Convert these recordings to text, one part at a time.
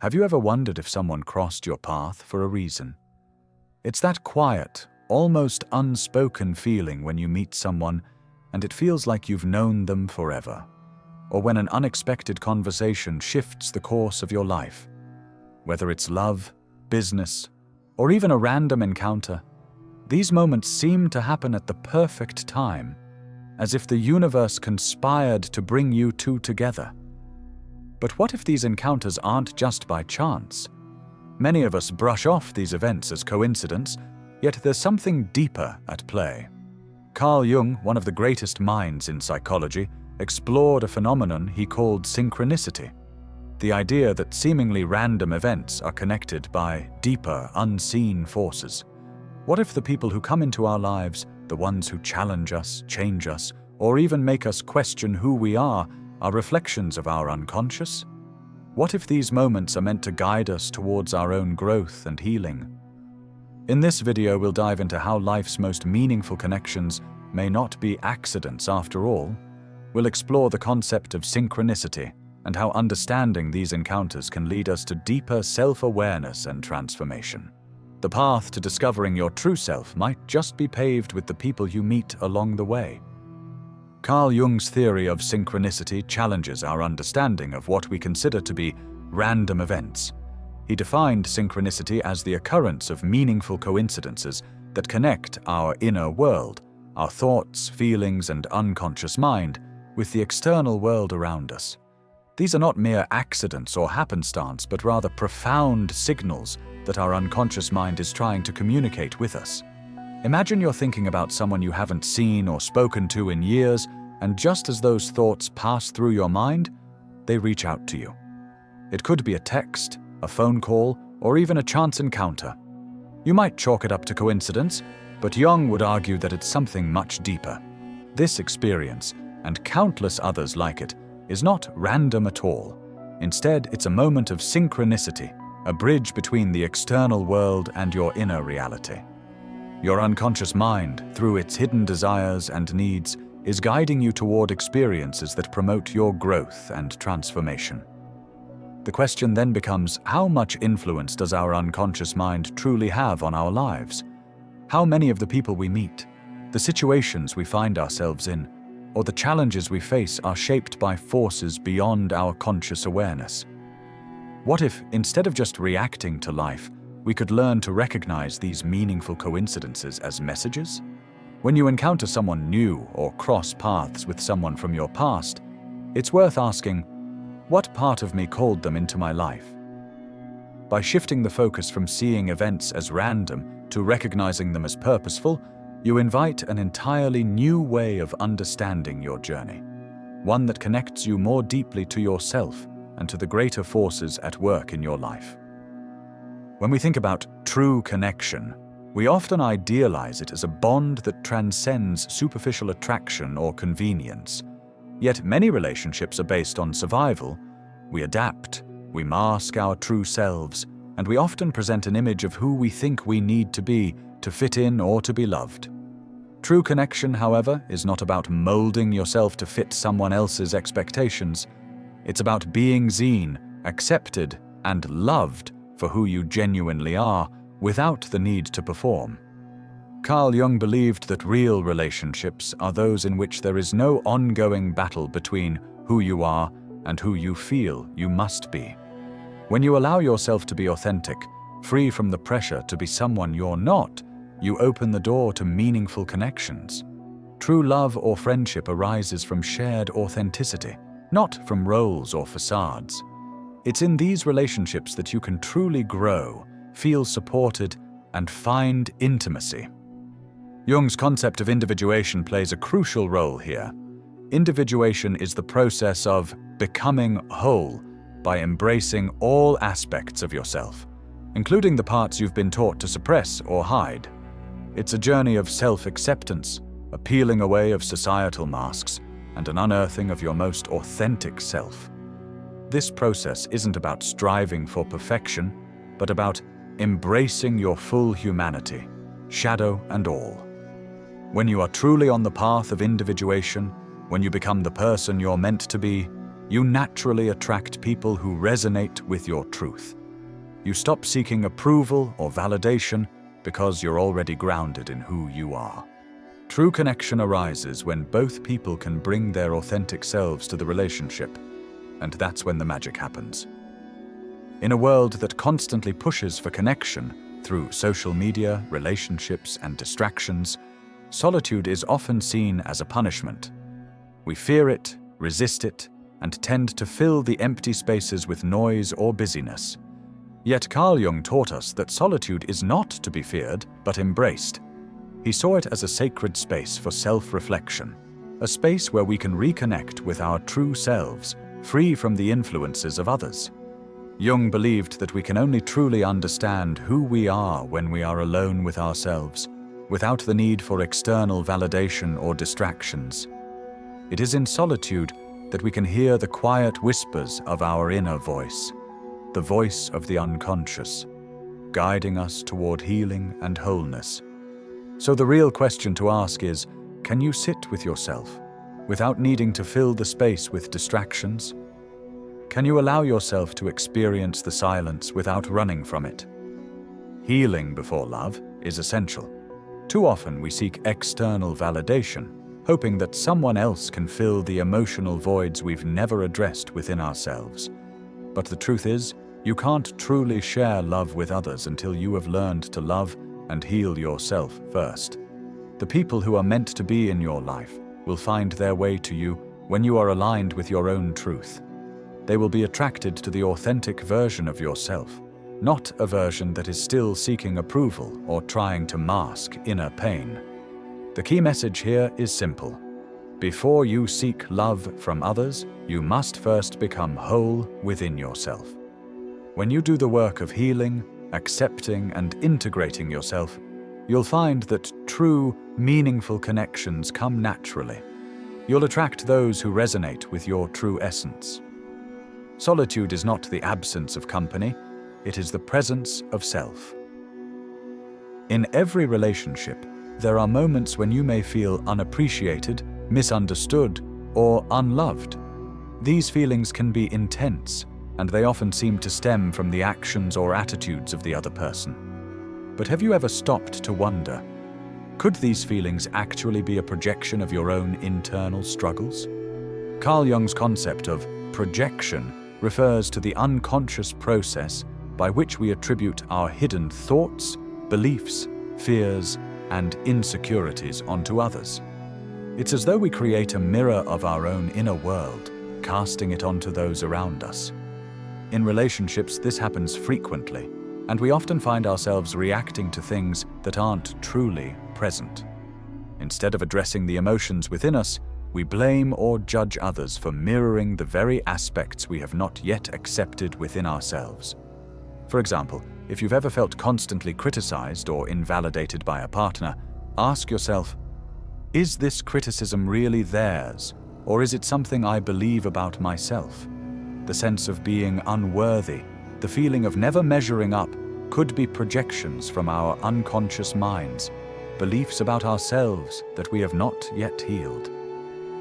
Have you ever wondered if someone crossed your path for a reason? It's that quiet, almost unspoken feeling when you meet someone and it feels like you've known them forever, or when an unexpected conversation shifts the course of your life. Whether it's love, business, or even a random encounter, these moments seem to happen at the perfect time, as if the universe conspired to bring you two together. But what if these encounters aren't just by chance? Many of us brush off these events as coincidence, yet there's something deeper at play. Carl Jung, one of the greatest minds in psychology, explored a phenomenon he called synchronicity, the idea that seemingly random events are connected by deeper, unseen forces. What if the people who come into our lives, the ones who challenge us, change us, or even make us question who we are reflections of our unconscious? What if these moments are meant to guide us towards our own growth and healing? In this video, we'll dive into how life's most meaningful connections may not be accidents after all. We'll explore the concept of synchronicity and how understanding these encounters can lead us to deeper self-awareness and transformation. The path to discovering your true self might just be paved with the people you meet along the way. Carl Jung's theory of synchronicity challenges our understanding of what we consider to be random events. He defined synchronicity as the occurrence of meaningful coincidences that connect our inner world, our thoughts, feelings, and unconscious mind, with the external world around us. These are not mere accidents or happenstance, but rather profound signals that our unconscious mind is trying to communicate with us. Imagine you're thinking about someone you haven't seen or spoken to in years, and just as those thoughts pass through your mind, they reach out to you. It could be a text, a phone call, or even a chance encounter. You might chalk it up to coincidence, but Jung would argue that it's something much deeper. This experience, and countless others like it, is not random at all. Instead, it's a moment of synchronicity, a bridge between the external world and your inner reality. Your unconscious mind, through its hidden desires and needs, is guiding you toward experiences that promote your growth and transformation. The question then becomes, how much influence does our unconscious mind truly have on our lives? How many of the people we meet, the situations we find ourselves in, or the challenges we face are shaped by forces beyond our conscious awareness? What if, instead of just reacting to life, we could learn to recognize these meaningful coincidences as messages? When you encounter someone new or cross paths with someone from your past, it's worth asking, what part of me called them into my life? By shifting the focus from seeing events as random to recognizing them as purposeful, you invite an entirely new way of understanding your journey, one that connects you more deeply to yourself and to the greater forces at work in your life. When we think about true connection, we often idealize it as a bond that transcends superficial attraction or convenience. Yet many relationships are based on survival. We adapt, we mask our true selves, and we often present an image of who we think we need to be to fit in or to be loved. True connection, however, is not about molding yourself to fit someone else's expectations. It's about being seen, accepted, and loved for who you genuinely are, without the need to perform. Carl Jung believed that real relationships are those in which there is no ongoing battle between who you are and who you feel you must be. When you allow yourself to be authentic, free from the pressure to be someone you're not, you open the door to meaningful connections. True love or friendship arises from shared authenticity, not from roles or facades. It's in these relationships that you can truly grow, feel supported, and find intimacy. Jung's concept of individuation plays a crucial role here. Individuation is the process of becoming whole by embracing all aspects of yourself, including the parts you've been taught to suppress or hide. It's a journey of self-acceptance, a peeling away of societal masks, and an unearthing of your most authentic self. This process isn't about striving for perfection, but about embracing your full humanity, shadow and all. When you are truly on the path of individuation, when you become the person you're meant to be, You naturally attract people who resonate with your truth. You stop seeking approval or validation because you're already grounded in who you are. True connection arises when both people can bring their authentic selves to the relationship, and that's when the magic happens. In a world that constantly pushes for connection through social media, relationships, and distractions, solitude is often seen as a punishment. We fear it, resist it, and tend to fill the empty spaces with noise or busyness. Yet Carl Jung taught us that solitude is not to be feared, but embraced. He saw it as a sacred space for self-reflection, a space where we can reconnect with our true selves, free from the influences of others. Jung believed that we can only truly understand who we are when we are alone with ourselves, without the need for external validation or distractions. It is in solitude that we can hear the quiet whispers of our inner voice, the voice of the unconscious, guiding us toward healing and wholeness. So the real question to ask is, can you sit with yourself without needing to fill the space with distractions? Can you allow yourself to experience the silence without running from it? Healing before love is essential. Too often we seek external validation, hoping that someone else can fill the emotional voids we've never addressed within ourselves. But the truth is, you can't truly share love with others until you have learned to love and heal yourself first. The people who are meant to be in your life will find their way to you when you are aligned with your own truth. They will be attracted to the authentic version of yourself, not a version that is still seeking approval or trying to mask inner pain. The key message here is simple. Before you seek love from others, you must first become whole within yourself. When you do the work of healing, accepting, and integrating yourself, you'll find that true, meaningful connections come naturally. You'll attract those who resonate with your true essence. Solitude is not the absence of company, it is the presence of self. In every relationship, there are moments when you may feel unappreciated, misunderstood, or unloved. These feelings can be intense, and they often seem to stem from the actions or attitudes of the other person. But have you ever stopped to wonder, could these feelings actually be a projection of your own internal struggles? Carl Jung's concept of projection refers to the unconscious process by which we attribute our hidden thoughts, beliefs, fears, and insecurities onto others. It's as though we create a mirror of our own inner world, casting it onto those around us. In relationships, this happens frequently, and we often find ourselves reacting to things that aren't truly present. Instead of addressing the emotions within us, we blame or judge others for mirroring the very aspects we have not yet accepted within ourselves. For example, if you've ever felt constantly criticized or invalidated by a partner, ask yourself, is this criticism really theirs, or is it something I believe about myself? The sense of being unworthy, the feeling of never measuring up, could be projections from our unconscious minds, beliefs about ourselves that we have not yet healed.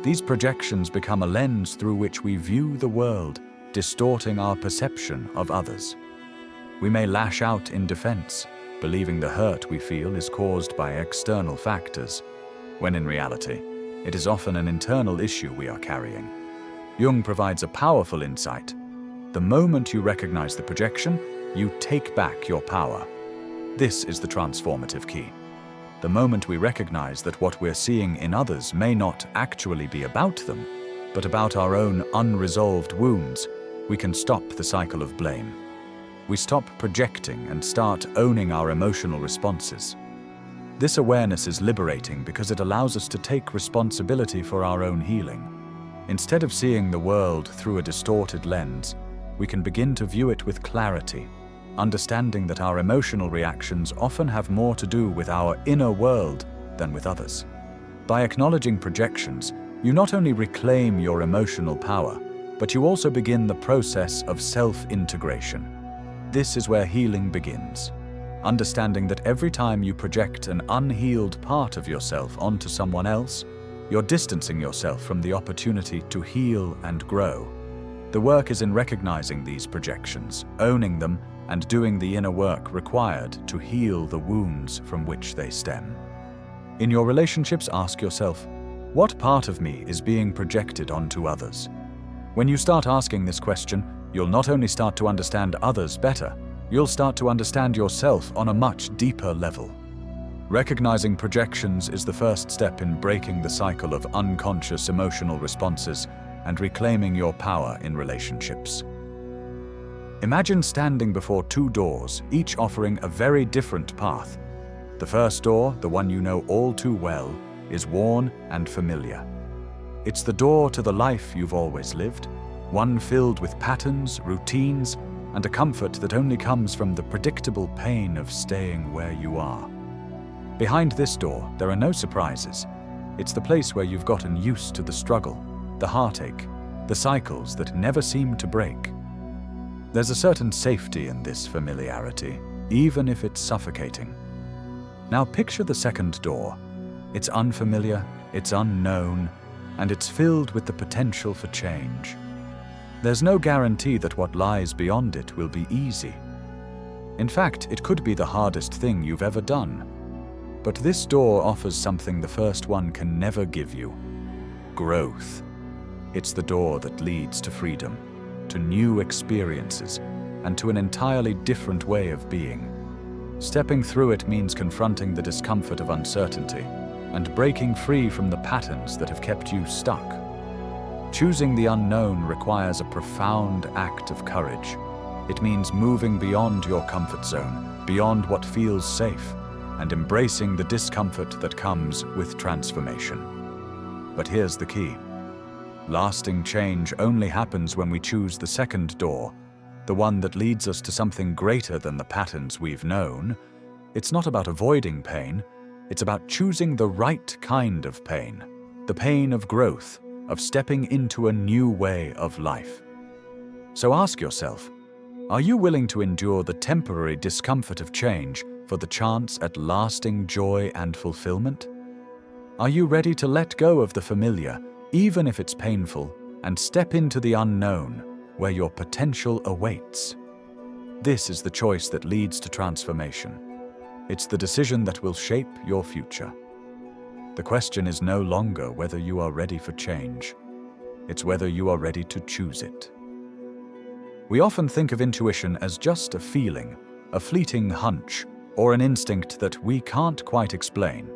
These projections become a lens through which we view the world, distorting our perception of others. We may lash out in defense, believing the hurt we feel is caused by external factors, when in reality, it is often an internal issue we are carrying. Jung provides a powerful insight. The moment you recognize the projection, you take back your power. This is the transformative key. The moment we recognize that what we're seeing in others may not actually be about them, but about our own unresolved wounds, we can stop the cycle of blame. We stop projecting and start owning our emotional responses. This awareness is liberating because it allows us to take responsibility for our own healing. Instead of seeing the world through a distorted lens, we can begin to view it with clarity, understanding that our emotional reactions often have more to do with our inner world than with others. By acknowledging projections, you not only reclaim your emotional power, but you also begin the process of self-integration. This is where healing begins. Understanding that every time you project an unhealed part of yourself onto someone else, you're distancing yourself from the opportunity to heal and grow. The work is in recognizing these projections, owning them, and doing the inner work required to heal the wounds from which they stem. In your relationships, ask yourself, what part of me is being projected onto others? When you start asking this question, you'll not only start to understand others better, you'll start to understand yourself on a much deeper level. Recognizing projections is the first step in breaking the cycle of unconscious emotional responses and reclaiming your power in relationships. Imagine standing before two doors, each offering a very different path. The first door, the one you know all too well, is worn and familiar. It's the door to the life you've always lived, one filled with patterns, routines, and a comfort that only comes from the predictable pain of staying where you are. Behind this door, there are no surprises. It's the place where you've gotten used to the struggle, the heartache, the cycles that never seem to break. There's a certain safety in this familiarity, even if it's suffocating. Now picture the second door. It's unfamiliar, it's unknown, and it's filled with the potential for change. There's no guarantee that what lies beyond it will be easy. In fact, it could be the hardest thing you've ever done. But this door offers something the first one can never give you: growth. It's the door that leads to freedom, to new experiences, and to an entirely different way of being. Stepping through it means confronting the discomfort of uncertainty and breaking free from the patterns that have kept you stuck. Choosing the unknown requires a profound act of courage. It means moving beyond your comfort zone, beyond what feels safe, and embracing the discomfort that comes with transformation. But here's the key. Lasting change only happens when we choose the second door, the one that leads us to something greater than the patterns we've known. It's not about avoiding pain, it's about choosing the right kind of pain, the pain of growth, of stepping into a new way of life. So ask yourself, are you willing to endure the temporary discomfort of change for the chance at lasting joy and fulfillment? Are you ready to let go of the familiar, even if it's painful, and step into the unknown, where your potential awaits? This is the choice that leads to transformation. It's the decision that will shape your future. The question is no longer whether you are ready for change. It's whether you are ready to choose it. We often think of intuition as just a feeling, a fleeting hunch, or an instinct that we can't quite explain.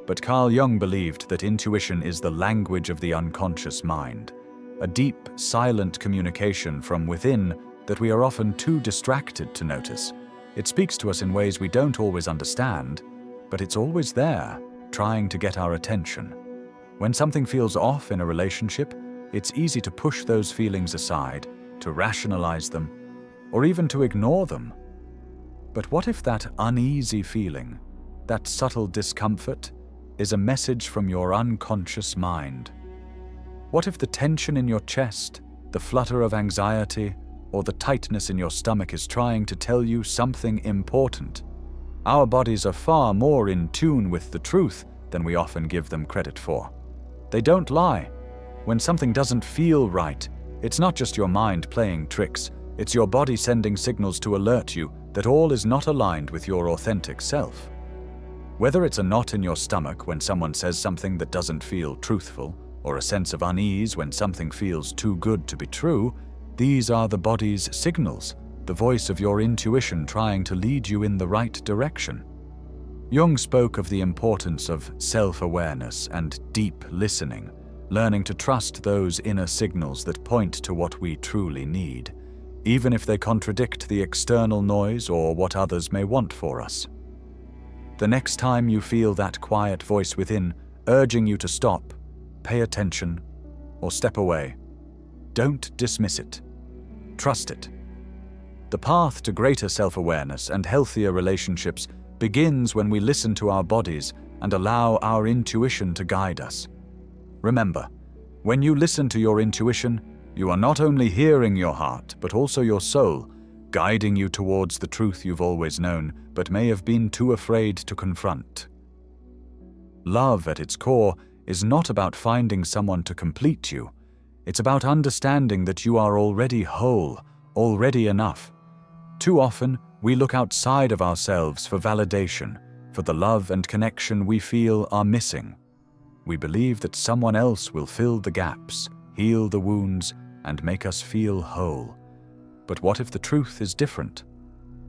But Carl Jung believed that intuition is the language of the unconscious mind, a deep, silent communication from within that we are often too distracted to notice. It speaks to us in ways we don't always understand, but it's always there, trying to get our attention. When something feels off in a relationship, it's easy to push those feelings aside, to rationalize them, or even to ignore them. But what if that uneasy feeling, that subtle discomfort, is a message from your unconscious mind? What if the tension in your chest, the flutter of anxiety, or the tightness in your stomach is trying to tell you something important? Our bodies are far more in tune with the truth than we often give them credit for. They don't lie. When something doesn't feel right, it's not just your mind playing tricks, it's your body sending signals to alert you that all is not aligned with your authentic self. Whether it's a knot in your stomach when someone says something that doesn't feel truthful, or a sense of unease when something feels too good to be true, these are the body's signals, the voice of your intuition trying to lead you in the right direction. Jung spoke of the importance of self-awareness and deep listening, learning to trust those inner signals that point to what we truly need, even if they contradict the external noise or what others may want for us. The next time you feel that quiet voice within urging you to stop, pay attention, or step away, don't dismiss it. Trust it. The path to greater self-awareness and healthier relationships begins when we listen to our bodies and allow our intuition to guide us. Remember, when you listen to your intuition, you are not only hearing your heart, but also your soul, guiding you towards the truth you've always known, but may have been too afraid to confront. Love, at its core, is not about finding someone to complete you. It's about understanding that you are already whole, already enough. Too often, we look outside of ourselves for validation, for the love and connection we feel are missing. We believe that someone else will fill the gaps, heal the wounds, and make us feel whole. But what if the truth is different?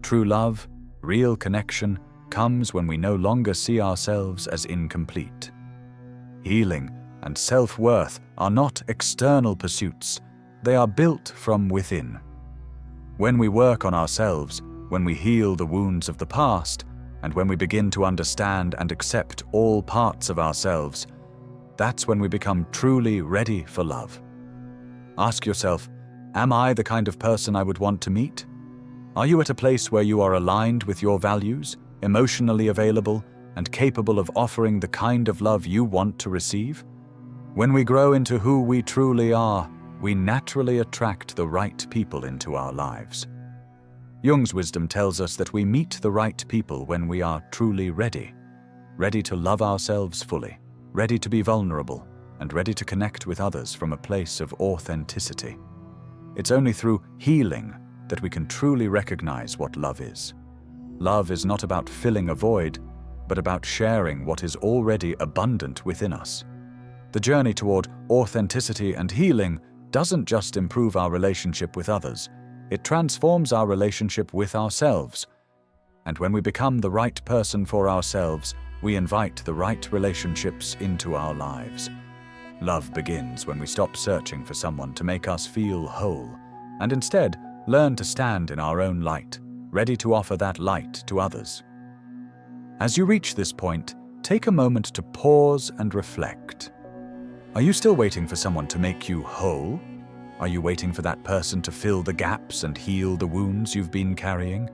True love, real connection, comes when we no longer see ourselves as incomplete. Healing and self-worth are not external pursuits, they are built from within. When we work on ourselves, when we heal the wounds of the past, and when we begin to understand and accept all parts of ourselves, that's when we become truly ready for love. Ask yourself, am I the kind of person I would want to meet? Are you at a place where you are aligned with your values, emotionally available, and capable of offering the kind of love you want to receive? When we grow into who we truly are, we naturally attract the right people into our lives. Jung's wisdom tells us that we meet the right people when we are truly ready, ready to love ourselves fully, ready to be vulnerable, and ready to connect with others from a place of authenticity. It's only through healing that we can truly recognize what love is. Love is not about filling a void, but about sharing what is already abundant within us. The journey toward authenticity and healing doesn't just improve our relationship with others, it transforms our relationship with ourselves. And when we become the right person for ourselves, we invite the right relationships into our lives. Love begins when we stop searching for someone to make us feel whole, and instead learn to stand in our own light, ready to offer that light to others. As you reach this point, take a moment to pause and reflect. Are you still waiting for someone to make you whole? Are you waiting for that person to fill the gaps and heal the wounds you've been carrying?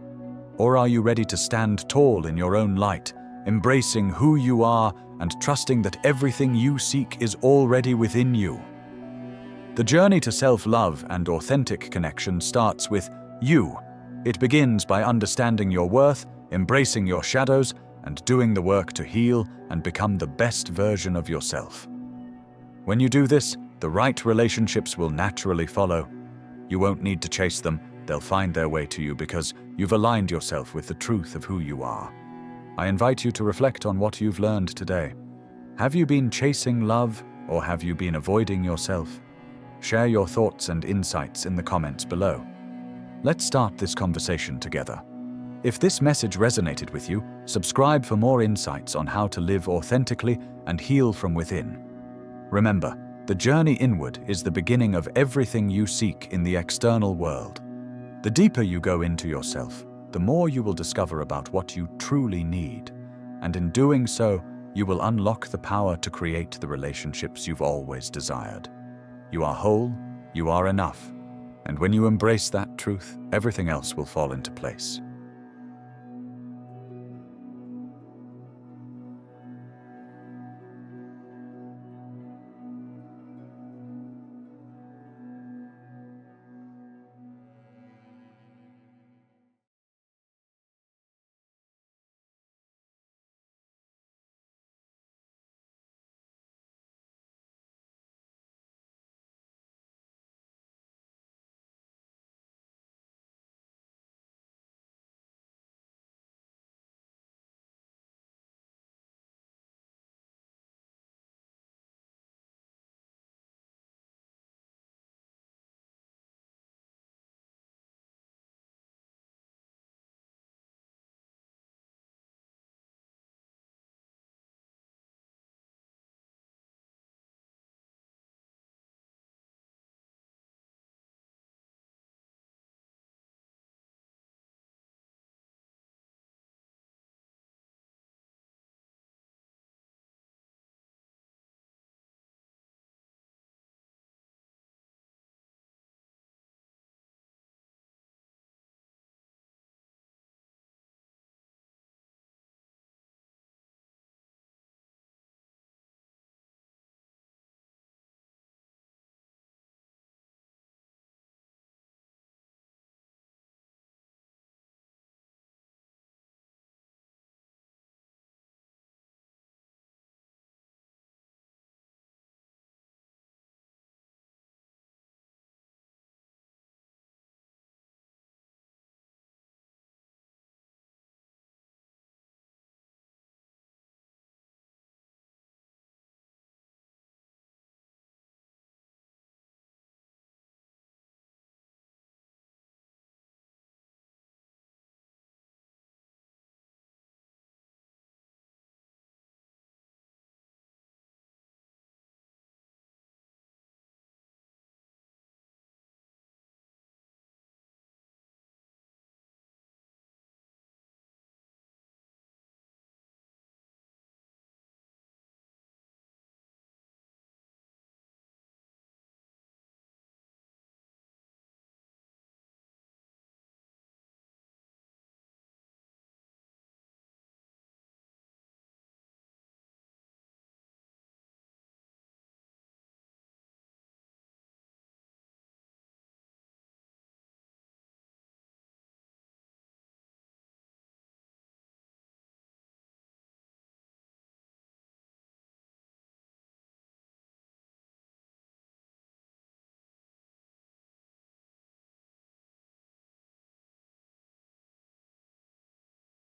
Or are you ready to stand tall in your own light, embracing who you are and trusting that everything you seek is already within you? The journey to self-love and authentic connection starts with you. It begins by understanding your worth, embracing your shadows, and doing the work to heal and become the best version of yourself. When you do this, the right relationships will naturally follow. You won't need to chase them, they'll find their way to you because you've aligned yourself with the truth of who you are. I invite you to reflect on what you've learned today. Have you been chasing love, or have you been avoiding yourself? Share your thoughts and insights in the comments below. Let's start this conversation together. If this message resonated with you, subscribe for more insights on how to live authentically and heal from within. Remember, the journey inward is the beginning of everything you seek in the external world. The deeper you go into yourself, the more you will discover about what you truly need, and in doing so, you will unlock the power to create the relationships you've always desired. You are whole, you are enough, and when you embrace that truth, everything else will fall into place.